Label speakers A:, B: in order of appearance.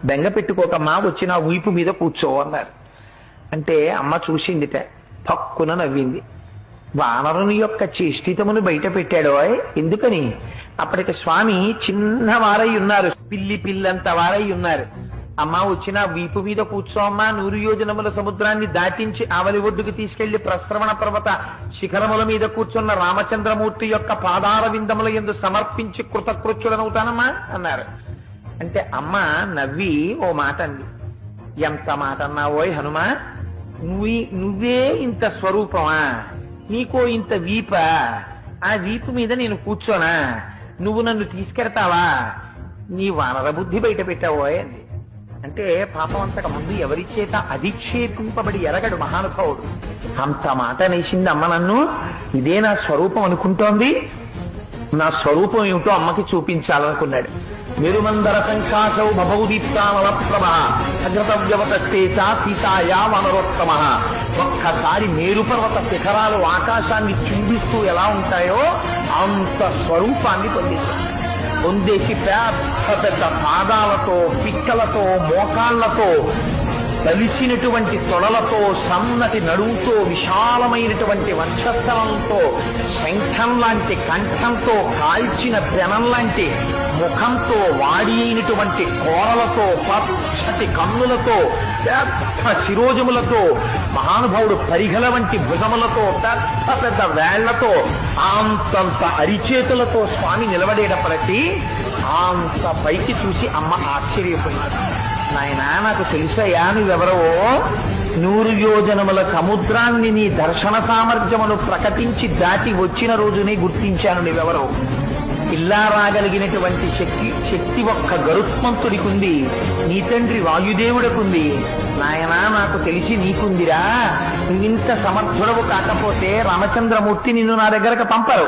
A: బెంగ పెట్టుకోకమ్మా, వచ్చి నా వీపు మీద కూర్చో అన్నారు. అంటే అమ్మ చూసిందిట, పక్కున నవ్వింది. వానరుని యొక్క చేష్టితమును బయట పెట్టాడో. ఎందుకని? అప్పటికి స్వామి చిన్నవారై ఉన్నారు, పిల్లంత వారై ఉన్నారు. అమ్మ వచ్చిన వీపు మీద కూర్చో అమ్మా, 100 యోజనముల సముద్రాన్ని దాటించి ఆవలి ఒడ్డుకు తీసుకెళ్లి ప్రస్రవణ పర్వత శిఖరముల మీద కూర్చున్న రామచంద్రమూర్తి యొక్క పాదార విందముల యందు సమర్పించి కృతకృత్యుడనవుతానమ్మా అన్నారు. అంటే అమ్మ నవ్వి ఓ మాట అంది. ఎంత మాట అన్నావోయ్ హనుమా, నువ్వే ఇంత స్వరూపమా, నీకో ఇంత వీప, ఆ వీపు మీద నేను కూర్చోనా, నువ్వు నన్ను తీసుకెడతావా, నీ వానర బుద్ధి బయట పెట్టావోయ్ అంది. అంటే పాపం అంతక ముందు ఎవరి చేత అధిక్షేపింపబడి ఎరగడు మహానుభావుడు. అంత మాట నేసింది అమ్మ నన్ను, ఇదే నా స్వరూపం అనుకుంటోంది, నా స్వరూపం ఏమిటో అమ్మకి చూపించాలనుకున్నాడు. మెరుమందర సంకాశౌ భవౌ దీప్తానల ప్రభ అగ్రతవ్యవతస్తే చ సీతాయా వనరోత్తమ. ఒక్కసారి మేరు పర్వత శిఖరాలు ఆకాశాన్ని చుంబిస్తూ ఎలా ఉంటాయో అంత స్వరూపాన్ని పొందేసి పెద్ద పాదాలతో, పిక్కలతో, మోకాళ్లతో, కలిసినటువంటి తొడలతో, సన్నటి నడువుతో, విశాలమైనటువంటి వక్షస్థలంతో, శంఖం లాంటి కంఠంతో, కాల్చిన పెనం లాంటి ముఖంతో, వాడి అయినటువంటి కోరలతో, పచ్చటి కన్నులతో, పెద్ద శిరోజములతో, మహానుభావుడు పరిఘల వంటి భుజములతో, పెద్ద వేళ్లతో, అంతంత అరిచేతులతో స్వామి నిలబడేటప్పటికీ అంత పైకి చూసి అమ్మ ఆశ్చర్యపోయింది. నాయనా, నాకు తెలుసయ్యా నువ్వెవరవో. 100 యోజనముల సముద్రాన్ని నీ దర్శన సామర్థ్యమును ప్రకటించి దాటి వచ్చిన రోజునే గుర్తించాను నువ్వెవరో. ఇలా రాగలిగినటువంటి శక్తి ఒక్క గరుత్మంతుడికి ఉంది, నీ తండ్రి వాయుదేవుడికుంది. నాయనా, నాకు తెలిసి నీకుందిరా. నువ్వింత సమర్థుడవు కాకపోతే రామచంద్రమూర్తి నిన్ను నా దగ్గరకు పంపరు.